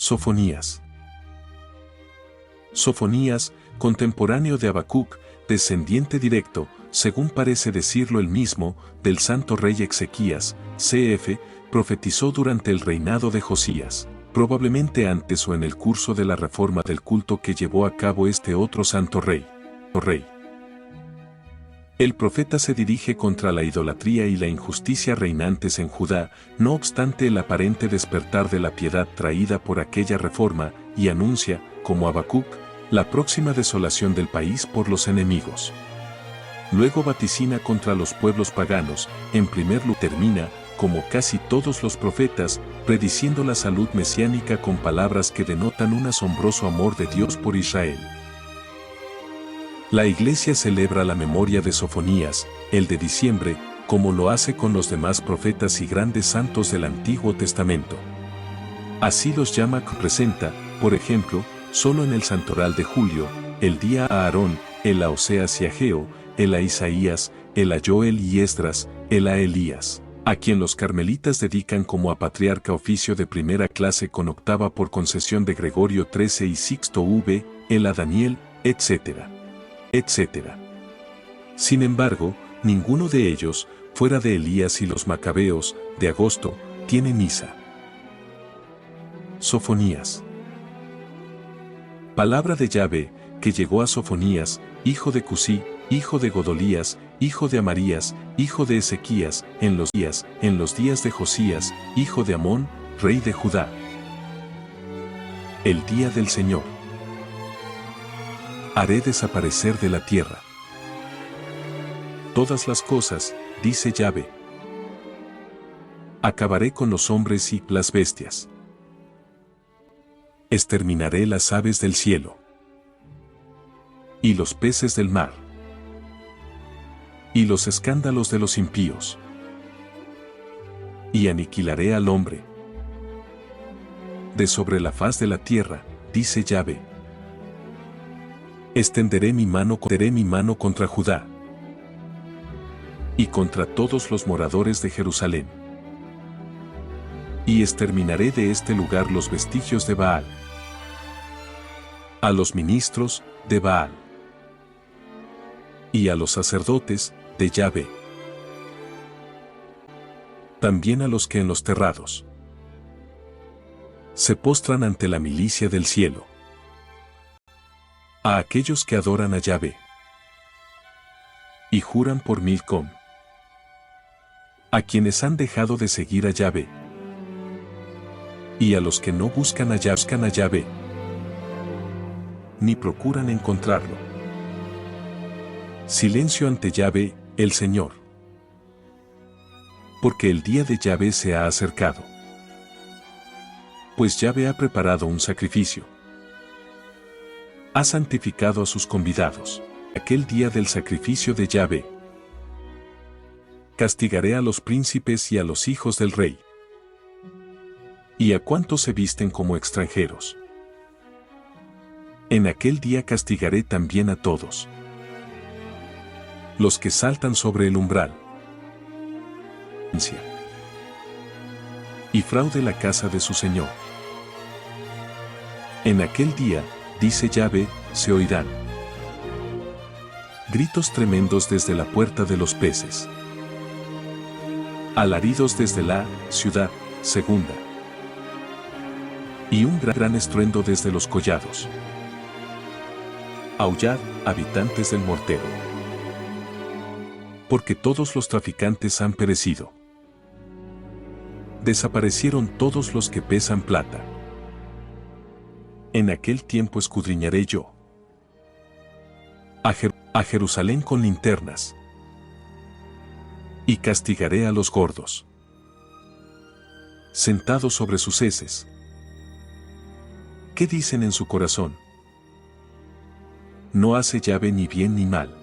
Sofonías. Sofonías, contemporáneo de Habacuc, descendiente directo, según parece decirlo él mismo, del santo rey Ezequías, cf., profetizó durante el reinado de Josías, probablemente antes o en el curso de la reforma del culto que llevó a cabo este otro santo rey. El profeta se dirige contra la idolatría y la injusticia reinantes en Judá, no obstante el aparente despertar de la piedad traída por aquella reforma, y anuncia, como Habacuc, la próxima desolación del país por los enemigos. Luego vaticina contra los pueblos paganos, en primer lugar termina, como casi todos los profetas, prediciendo la salud mesiánica con palabras que denotan un asombroso amor de Dios por Israel. La Iglesia celebra la memoria de Sofonías, el de diciembre, como lo hace con los demás profetas y grandes santos del Antiguo Testamento. Así los llama, presenta, por ejemplo, solo en el santoral de julio, el día a Aarón, el a Oseas y Ageo, el a Isaías, el a Joel y Esdras, el a Elías, a quien los carmelitas dedican como a patriarca oficio de primera clase con octava por concesión de Gregorio XIII y Sixto V, el a Daniel, etc. Sin embargo, ninguno de ellos, fuera de Elías y los macabeos, de agosto, tiene misa. Sofonías. Palabra de Yahvé, que llegó a Sofonías, hijo de Cusí, hijo de Godolías, hijo de Amarías, hijo de Ezequías, en los días de Josías, hijo de Amón, rey de Judá. El día del Señor. Haré desaparecer de la tierra todas las cosas, dice Yahvé. Acabaré con los hombres y las bestias. Exterminaré las aves del cielo y los peces del mar y los escándalos de los impíos, y aniquilaré al hombre de sobre la faz de la tierra, dice Yahvé. Extenderé mi mano contra Judá y contra todos los moradores de Jerusalén, y exterminaré de este lugar los vestigios de Baal, a los ministros de Baal y a los sacerdotes de Yahvé, también a los que en los terrados se postran ante la milicia del cielo, a aquellos que adoran a Yahvé y juran por Milcom, a quienes han dejado de seguir a Yahvé, y a los que no buscan a Yahvé, ni procuran encontrarlo. Silencio ante Yahvé, el Señor, porque el día de Yahvé se ha acercado. Pues Yahvé ha preparado un sacrificio. Ha santificado a sus convidados. Aquel día del sacrificio de Yahvé. Castigaré a los príncipes y a los hijos del rey. Y a cuantos se visten como extranjeros. En aquel día castigaré también a todos los que saltan sobre el umbral y fraude la casa de su Señor. En aquel día, dice Yahvé, se oirán gritos tremendos desde la puerta de los peces, alaridos desde la ciudad segunda, y un gran estruendo desde los collados. Aullad, habitantes del mortero, porque todos los traficantes han perecido. Desaparecieron todos los que pesan plata. En aquel tiempo escudriñaré yo a Jerusalén con linternas, y castigaré a los gordos, sentados sobre sus heces. ¿Qué dicen en su corazón? No hace Yahvé ni bien ni mal.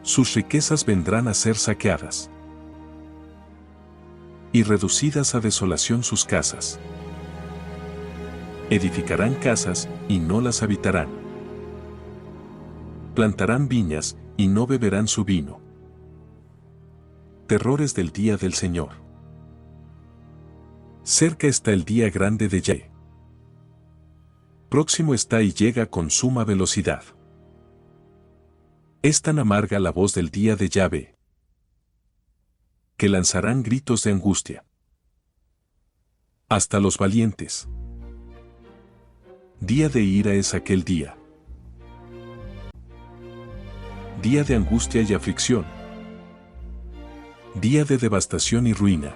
Sus riquezas vendrán a ser saqueadas, y reducidas a desolación sus casas. Edificarán casas, y no las habitarán. Plantarán viñas, y no beberán su vino. Terrores del día del Señor. Cerca está el día grande de Yahvé. Próximo está y llega con suma velocidad. Es tan amarga la voz del día de Yahvé, que lanzarán gritos de angustia. Hasta los valientes. Día de ira es aquel día. Día de angustia y aflicción. Día de devastación y ruina.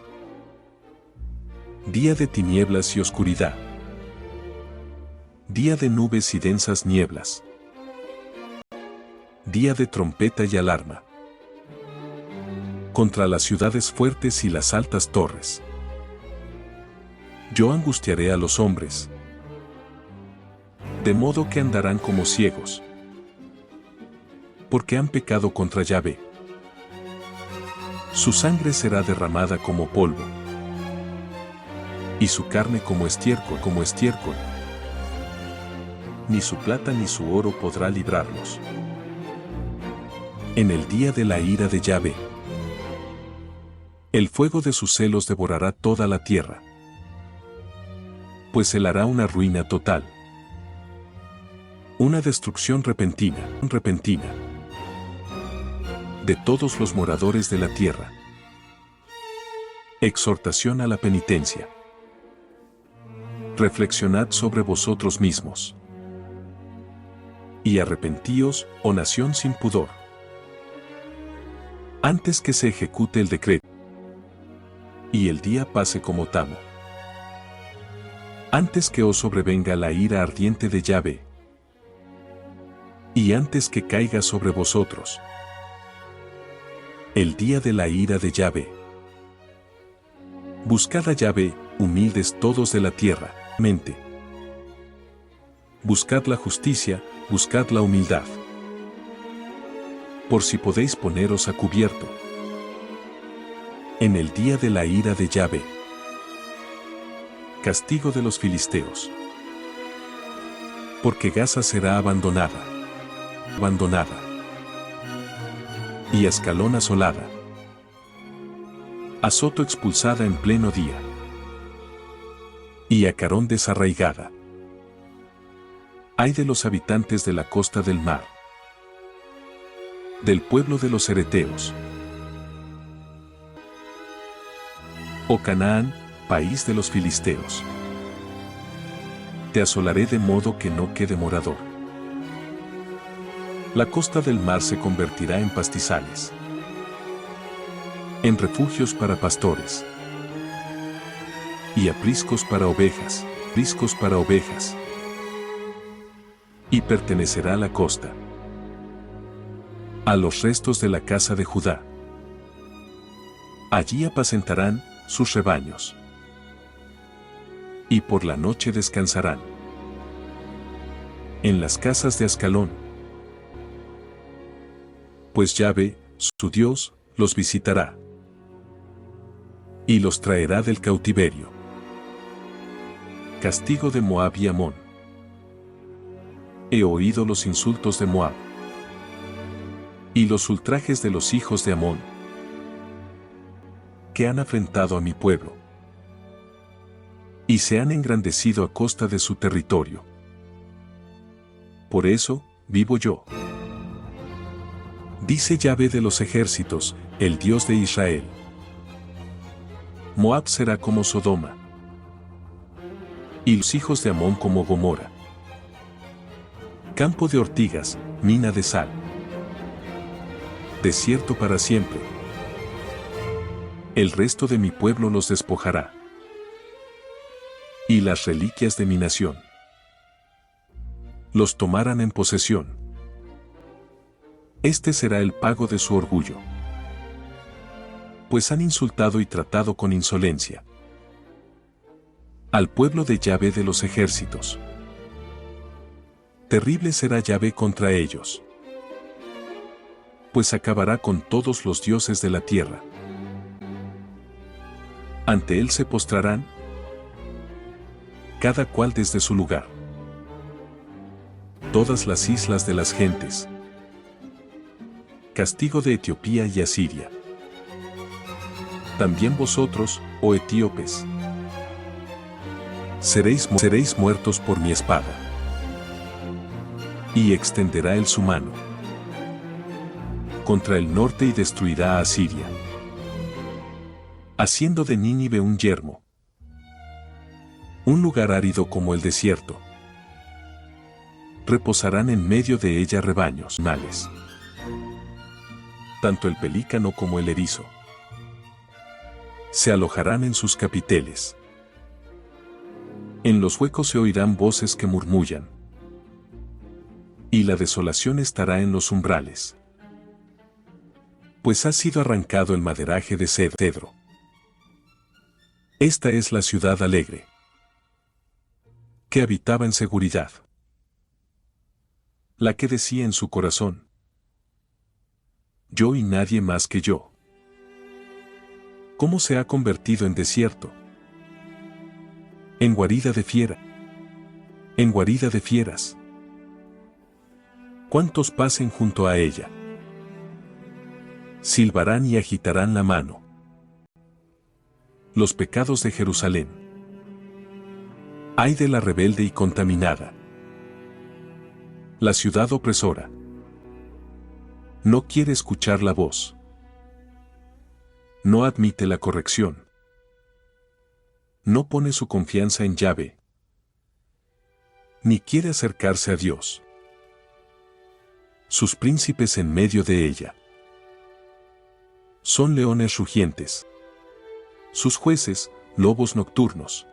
Día de tinieblas y oscuridad. Día de nubes y densas nieblas. Día de trompeta y alarma. Contra las ciudades fuertes y las altas torres. Yo angustiaré a los hombres, de modo que andarán como ciegos, porque han pecado contra Yahvé. Su sangre será derramada como polvo, y su carne como estiércol, Ni su plata ni su oro podrá librarlos. En el día de la ira de Yahvé, el fuego de sus celos devorará toda la tierra, pues él hará una ruina total, una destrucción repentina, de todos los moradores de la tierra. Exhortación a la penitencia. Reflexionad sobre vosotros mismos, y arrepentíos, oh nación sin pudor, antes que se ejecute el decreto, y el día pase como tamo. Antes que os sobrevenga la ira ardiente de Yahvé, y antes que caiga sobre vosotros el día de la ira de Yahvé. Buscad a Yahvé, humildes todos de la tierra, mente. Buscad la justicia, buscad la humildad, por si podéis poneros a cubierto en el día de la ira de Yahvé. Castigo de los filisteos. Porque Gaza será abandonada, y Ascalón asolada, Azoto expulsada en pleno día, y Acarón desarraigada. Ay de los habitantes de la costa del mar, del pueblo de los Ereteos. Oh Canaán, país de los filisteos, te asolaré de modo que no quede morador. La costa del mar se convertirá en pastizales, en refugios para pastores, y apriscos para ovejas, y pertenecerá la costa a los restos de la casa de Judá. Allí apacentarán sus rebaños, y por la noche descansarán en las casas de Ascalón, pues Yahvé, su Dios, los visitará y los traerá del cautiverio. Castigo de Moab y Amón. He oído los insultos de Moab y los ultrajes de los hijos de Amón, que han afrentado a mi pueblo y se han engrandecido a costa de su territorio. Por eso, vivo yo, dice Yahvé de los ejércitos, el Dios de Israel. Moab será como Sodoma, y los hijos de Amón como Gomorra. Campo de ortigas, mina de sal. Desierto para siempre. El resto de mi pueblo los despojará, y las reliquias de mi nación los tomarán en posesión. Este será el pago de su orgullo, pues han insultado y tratado con insolencia al pueblo de Yahvé de los ejércitos. Terrible será Yahvé contra ellos, pues acabará con todos los dioses de la tierra. Ante él se postrarán, cada cual desde su lugar, todas las islas de las gentes. Castigo de Etiopía y Asiria. También vosotros, oh etíopes, seréis muertos por mi espada. Y extenderá él su mano contra el norte y destruirá a Asiria, haciendo de Nínive un yermo, un lugar árido como el desierto. Reposarán en medio de ella rebaños males, tanto el pelícano como el erizo. Se alojarán en sus capiteles. En los huecos se oirán voces que murmullan, y la desolación estará en los umbrales, pues ha sido arrancado el maderaje de cedro. Esta es la ciudad alegre, que habitaba en seguridad, la que decía en su corazón: yo y nadie más que yo. ¿Cómo se ha convertido en desierto? En guarida de fiera. En guarida de fieras. ¿Cuántos pasen junto a ella? Silbarán y agitarán la mano. Los pecados de Jerusalén. Ay de la rebelde y contaminada. La ciudad opresora. No quiere escuchar la voz. No admite la corrección. No pone su confianza en Yahvé, ni quiere acercarse a Dios. Sus príncipes en medio de ella son leones rugientes. Sus jueces, lobos nocturnos,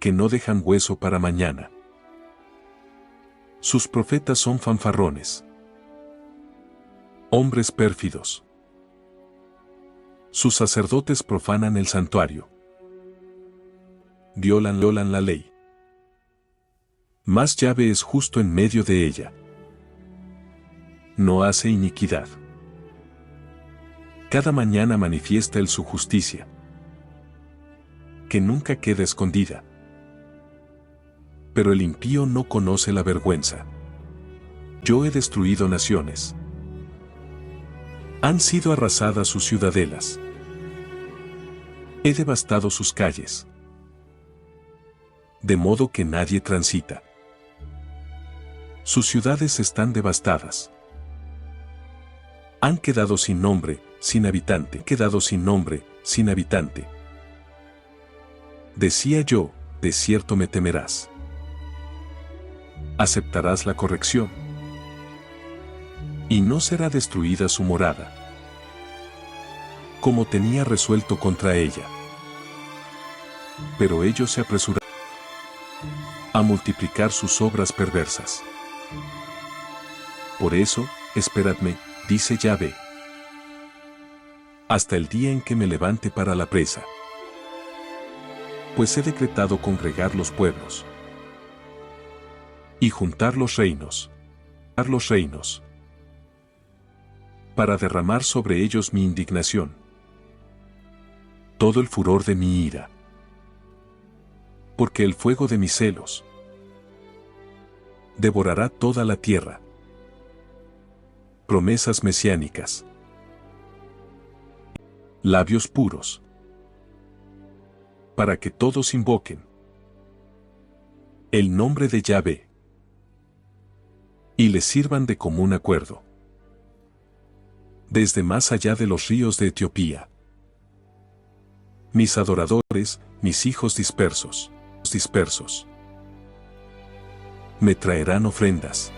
que no dejan hueso para mañana. Sus profetas son fanfarrones, hombres pérfidos. Sus sacerdotes profanan el santuario. Violan la ley. Mas Yahvé es justo en medio de ella. No hace iniquidad. Cada mañana manifiesta él su justicia, que nunca queda escondida. Pero el impío no conoce la vergüenza. Yo he destruido naciones. Han sido arrasadas sus ciudadelas. He devastado sus calles, de modo que nadie transita. Sus ciudades están devastadas. Han quedado sin nombre, sin habitante. Quedado sin nombre, sin habitante. Decía yo, de cierto me temerás. Aceptarás la corrección, y no será destruida su morada, como tenía resuelto contra ella. Pero ellos se apresuraron a multiplicar sus obras perversas. Por eso, esperadme, dice Yahvé, hasta el día en que me levante para la presa. Pues he decretado congregar los pueblos y juntar los reinos, para derramar sobre ellos mi indignación, todo el furor de mi ira, porque el fuego de mis celos devorará toda la tierra. Promesas mesiánicas. Labios puros, para que todos invoquen el nombre de Yahvé y les sirvan de común acuerdo. Desde más allá de los ríos de Etiopía, mis adoradores, mis hijos dispersos, me traerán ofrendas.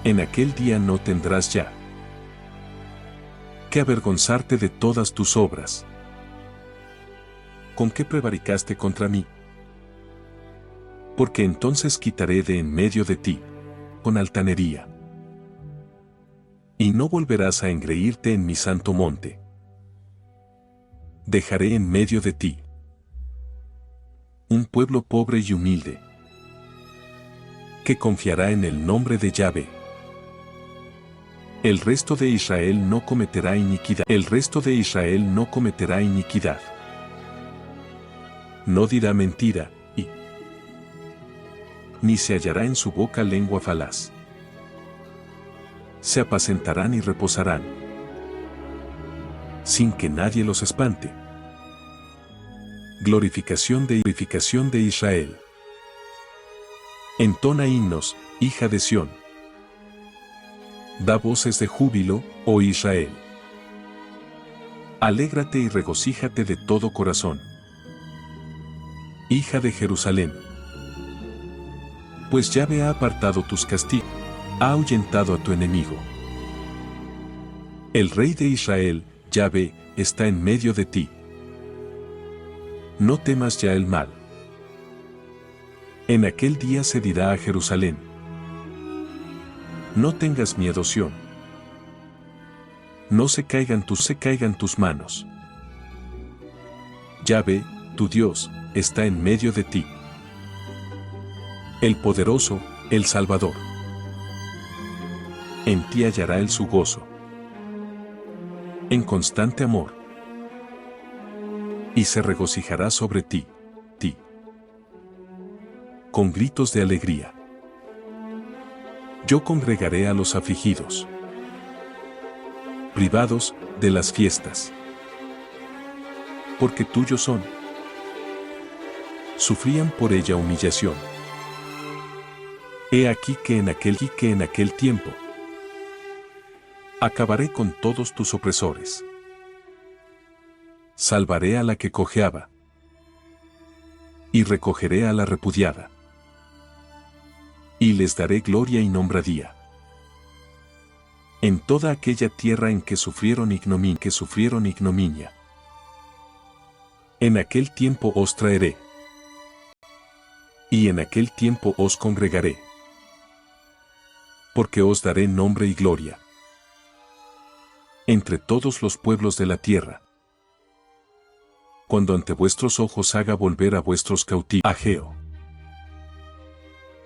En aquel día no tendrás ya que avergonzarte de todas tus obras. ¿Con qué prevaricaste contra mí? Porque entonces quitaré de en medio de ti, con altanería. Y no volverás a engreírte en mi santo monte. Dejaré en medio de ti un pueblo pobre y humilde, que confiará en el nombre de Yahvé. El resto de Israel no cometerá iniquidad. El resto de Israel no cometerá iniquidad. No dirá mentira, y ni se hallará en su boca lengua falaz. Se apacentarán y reposarán, sin que nadie los espante. glorificación de Israel. Entona himnos, hija de Sión. Da voces de júbilo, oh Israel. Alégrate y regocíjate de todo corazón, hija de Jerusalén. Pues Yahvé ha apartado tus castigos, ha ahuyentado a tu enemigo. El Rey de Israel, Yahvé, está en medio de ti. No temas ya el mal. En aquel día se dirá a Jerusalén: no tengas miedo, Sión. No se caigan tus manos. Yahvé, tu Dios, está en medio de ti. El poderoso, el Salvador. En ti hallará él su gozo. En constante amor. Y se regocijará sobre ti. Con gritos de alegría. Yo congregaré a los afligidos, privados de las fiestas, porque tuyos son. Sufrían por ella humillación. He aquí que en aquel tiempo acabaré con todos tus opresores. Salvaré a la que cojeaba, y recogeré a la repudiada. Y les daré gloria y nombradía. En toda aquella tierra en que sufrieron ignominia. En aquel tiempo os traeré. Y en aquel tiempo os congregaré. Porque os daré nombre y gloria entre todos los pueblos de la tierra. Cuando ante vuestros ojos haga volver a vuestros cautivos. Ageo.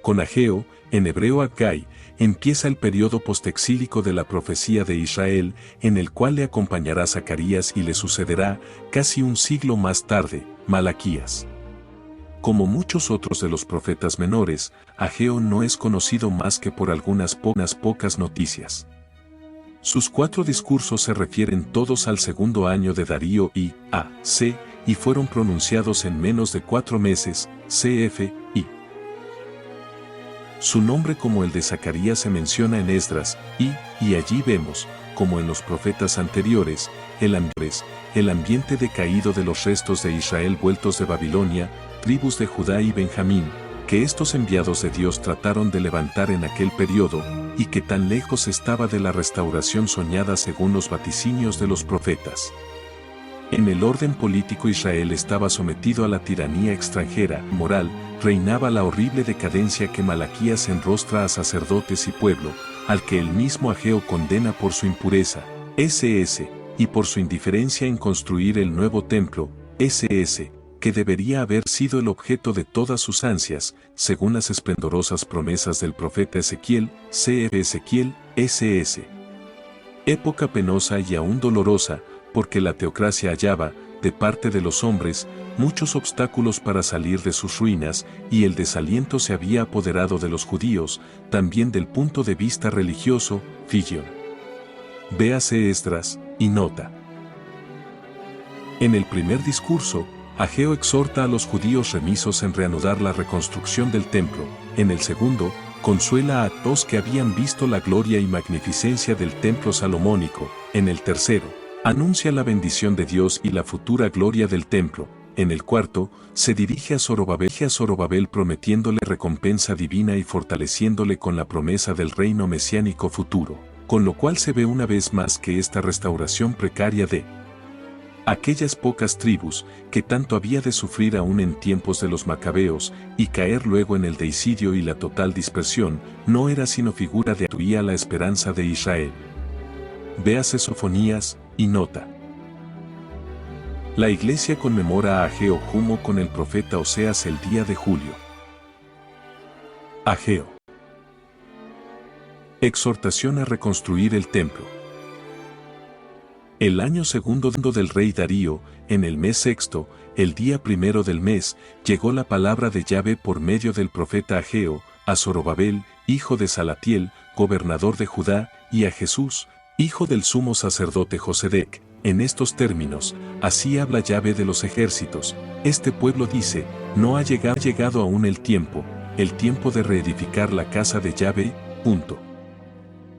Con Ageo, en hebreo Aggai, empieza el periodo postexílico de la profecía de Israel, en el cual le acompañará Zacarías y le sucederá, casi un siglo más tarde, Malaquías. Como muchos otros de los profetas menores, Ageo no es conocido más que por algunas pocas noticias. Sus 4 discursos se refieren todos al segundo año de Darío y A.C., y fueron pronunciados en menos de 4 meses, c.f.i. Su nombre como el de Zacarías se menciona en Esdras, y allí vemos, como en los profetas anteriores, el ambiente decaído de los restos de Israel vueltos de Babilonia, tribus de Judá y Benjamín, que estos enviados de Dios trataron de levantar en aquel periodo, y que tan lejos estaba de la restauración soñada según los vaticinios de los profetas. En el orden político Israel estaba sometido a la tiranía extranjera, moral, reinaba la horrible decadencia que Malaquías enrostra a sacerdotes y pueblo, al que el mismo Ageo condena por su impureza, ss, y por su indiferencia en construir el nuevo templo, ss, que debería haber sido el objeto de todas sus ansias, según las esplendorosas promesas del profeta Ezequiel, cf. Ezequiel, ss. Época penosa y aún dolorosa, porque la teocracia hallaba, de parte de los hombres, muchos obstáculos para salir de sus ruinas, y el desaliento se había apoderado de los judíos, también del punto de vista religioso, Figion. Véase Esdras, y nota. En el primer discurso, Ageo exhorta a los judíos remisos en reanudar la reconstrucción del templo, en el segundo, consuela a todos que habían visto la gloria y magnificencia del templo salomónico, en el tercero, anuncia la bendición de Dios y la futura gloria del templo. En el cuarto, se dirige a Zorobabel prometiéndole recompensa divina y fortaleciéndole con la promesa del reino mesiánico futuro, con lo cual se ve una vez más que esta restauración precaria de aquellas pocas tribus, que tanto había de sufrir aún en tiempos de los macabeos, y caer luego en el deicidio y la total dispersión, no era sino figura de la esperanza de Israel. Véase Sofonías, y nota. La iglesia conmemora a Ageo junto con el profeta Oseas el día de julio. Ageo. Exhortación a reconstruir el templo. El año segundo del rey Darío, en el mes sexto, el día primero del mes, llegó la palabra de Yahvé por medio del profeta Ageo, a Zorobabel, hijo de Salatiel, gobernador de Judá, y a Jesús, hijo del sumo sacerdote Josedec, en estos términos, así habla Yahvé de los ejércitos, este pueblo dice, no ha llegado aún el tiempo de reedificar la casa de Yahvé, punto.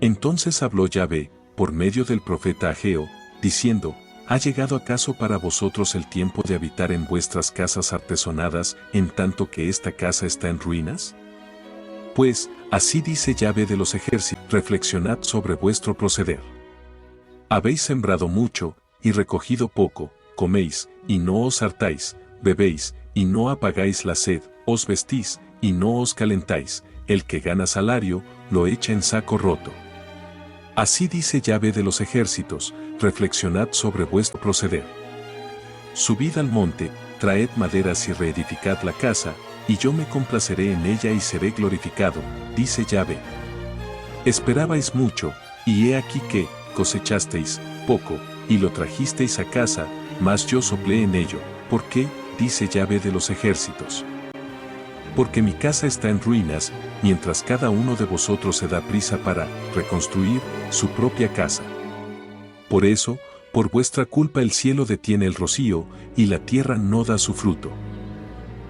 Entonces habló Yahvé, por medio del profeta Ageo, diciendo, ¿ha llegado acaso para vosotros el tiempo de habitar en vuestras casas artesonadas, en tanto que esta casa está en ruinas? Pues, así dice Yahvé de los ejércitos, reflexionad sobre vuestro proceder. Habéis sembrado mucho, y recogido poco, coméis, y no os hartáis, bebéis, y no apagáis la sed, os vestís, y no os calentáis, el que gana salario, lo echa en saco roto. Así dice Yahvé de los ejércitos, reflexionad sobre vuestro proceder. Subid al monte, traed maderas y reedificad la casa, y yo me complaceré en ella y seré glorificado, dice Yahvé. Esperabais mucho, y he aquí que cosechasteis poco, y lo trajisteis a casa, mas yo soplé en ello. ¿Por qué? Dice Yahvé de los ejércitos. Porque mi casa está en ruinas, mientras cada uno de vosotros se da prisa para reconstruir su propia casa. Por eso, por vuestra culpa el cielo detiene el rocío, y la tierra no da su fruto.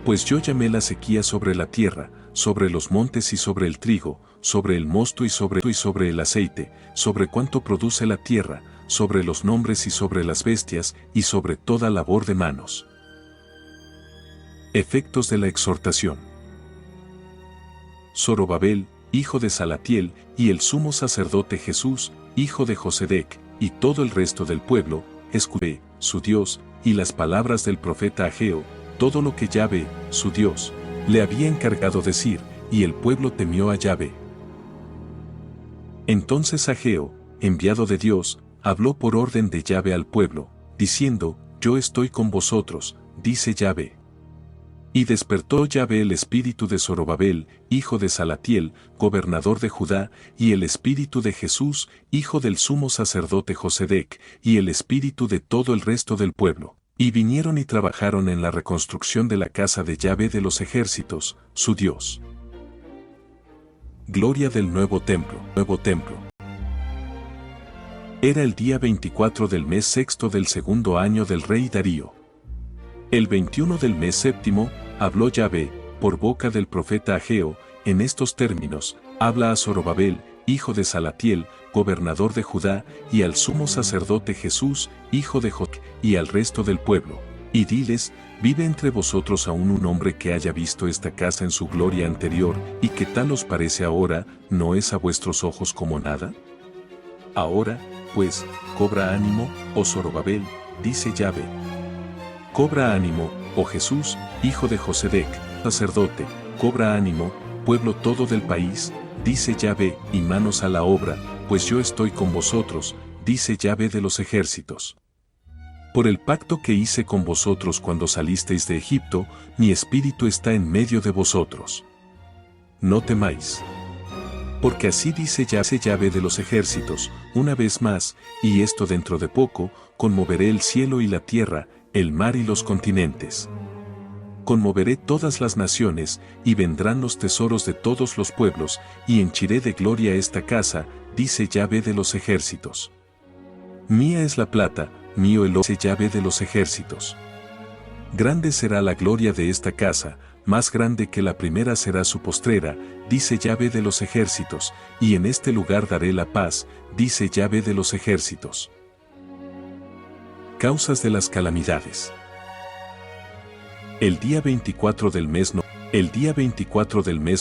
Pues yo llamé la sequía sobre la tierra, sobre los montes y sobre el trigo, sobre el mosto y sobre el aceite, sobre cuanto produce la tierra, sobre los nombres y sobre las bestias, y sobre toda labor de manos. Efectos de la exhortación. Zorobabel, hijo de Salatiel, y el sumo sacerdote Jesús, hijo de Josedec, y todo el resto del pueblo, escuché, su Dios, y las palabras del profeta Ageo, todo lo que Yahvé, su Dios, le había encargado decir, y el pueblo temió a Yahvé. Entonces Ageo, enviado de Dios, habló por orden de Yahvé al pueblo, diciendo, yo estoy con vosotros, dice Yahvé. Y despertó Yahvé el espíritu de Zorobabel, hijo de Salatiel, gobernador de Judá, y el espíritu de Jesús, hijo del sumo sacerdote Josedec, y el espíritu de todo el resto del pueblo. Y vinieron y trabajaron en la reconstrucción de la casa de Yahvé de los ejércitos, su Dios. Gloria del nuevo templo. Era el día 24 del mes sexto del segundo año del rey Darío. El 21 del mes séptimo, habló Yahvé, por boca del profeta Ageo, en estos términos, habla a Zorobabel, hijo de Salatiel, gobernador de Judá, y al sumo sacerdote Jesús, hijo de Joc, y al resto del pueblo. Y diles, ¿vive entre vosotros aún un hombre que haya visto esta casa en su gloria anterior, y que tal os parece ahora, no es a vuestros ojos como nada? Ahora, pues, cobra ánimo, oh Zorobabel, dice Yahvé. Cobra ánimo, oh Jesús, hijo de Josedec, sacerdote, cobra ánimo, pueblo todo del país, dice Yahvé, y manos a la obra, pues yo estoy con vosotros, dice Yahvé de los ejércitos. Por el pacto que hice con vosotros cuando salisteis de Egipto, mi espíritu está en medio de vosotros. No temáis. Porque así dice Yahvé de los ejércitos, una vez más, y esto dentro de poco, conmoveré el cielo y la tierra, el mar y los continentes. Conmoveré todas las naciones, y vendrán los tesoros de todos los pueblos, y henchiré de gloria esta casa, dice Yahvé de los ejércitos. Mía es la plata, mío el oro, dice Yahvé de los ejércitos. Grande será la gloria de esta casa, más grande que la primera será su postrera, dice Yahvé de los ejércitos, y en este lugar daré la paz, dice Yahvé de los ejércitos. Causas de las calamidades. El día 24 del mes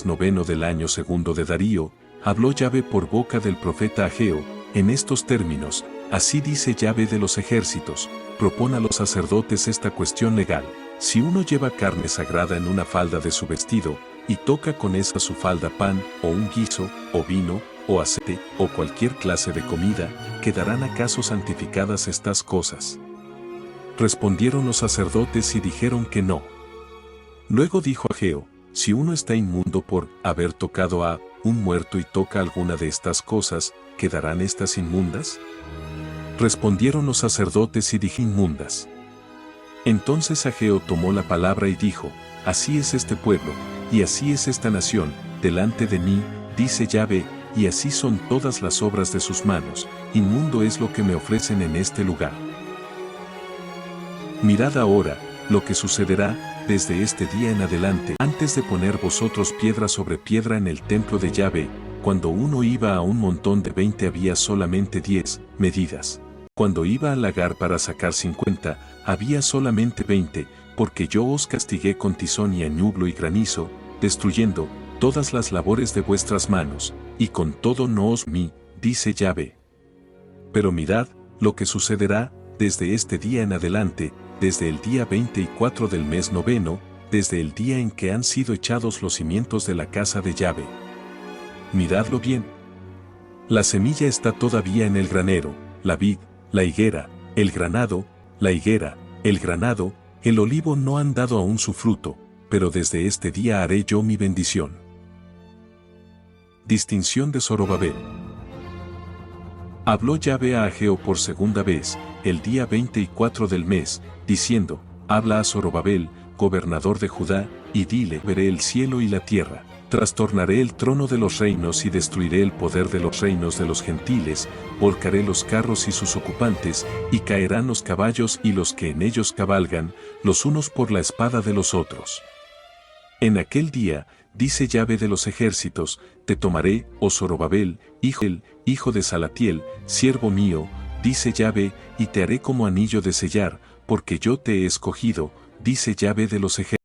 noveno del año segundo de Darío, habló Yahvé por boca del profeta Ageo, en estos términos, así dice Yahvé de los ejércitos, propone a los sacerdotes esta cuestión legal. Si uno lleva carne sagrada en una falda de su vestido, y toca con esa su falda pan, o un guiso, o vino, o aceite, o cualquier clase de comida, ¿quedarán acaso santificadas estas cosas? Respondieron los sacerdotes y dijeron que no. Luego dijo Ageo, si uno está inmundo por haber tocado a un muerto y toca alguna de estas cosas, ¿quedarán estas inmundas? Respondieron los sacerdotes y dijeron inmundas. Entonces Ageo tomó la palabra y dijo, así es este pueblo, y así es esta nación, delante de mí, dice Yahvé, y así son todas las obras de sus manos, inmundo es lo que me ofrecen en este lugar. Mirad ahora, lo que sucederá, desde este día en adelante, antes de poner vosotros piedra sobre piedra en el templo de Yahvé, cuando uno iba a un montón de 20 había solamente 10 medidas. Cuando iba al lagar para sacar 50, había solamente 20, porque yo os castigué con tizón y añublo y granizo, destruyendo todas las labores de vuestras manos, y con todo no os mí, dice Yahvé. Pero mirad, lo que sucederá, desde este día en adelante, desde el día 24 del mes noveno, desde el día en que han sido echados los cimientos de la casa de Yahvé. Miradlo bien. La semilla está todavía en el granero, la vid, la higuera, el granado, la higuera, el granado, el olivo no han dado aún su fruto, pero desde este día haré yo mi bendición. Distinción de Zorobabel. Habló Yahvé a Ageo por segunda vez, el día 24 del mes, diciendo, habla a Zorobabel, gobernador de Judá, y dile, veré el cielo y la tierra, trastornaré el trono de los reinos y destruiré el poder de los reinos de los gentiles, volcaré los carros y sus ocupantes, y caerán los caballos y los que en ellos cabalgan, los unos por la espada de los otros. En aquel día, dice Yahvé de los ejércitos, te tomaré, oh Zorobabel, hijo de Salatiel, siervo mío, dice Yahvé, y te haré como anillo de sellar, porque yo te he escogido, dice Yahvé de los ejércitos.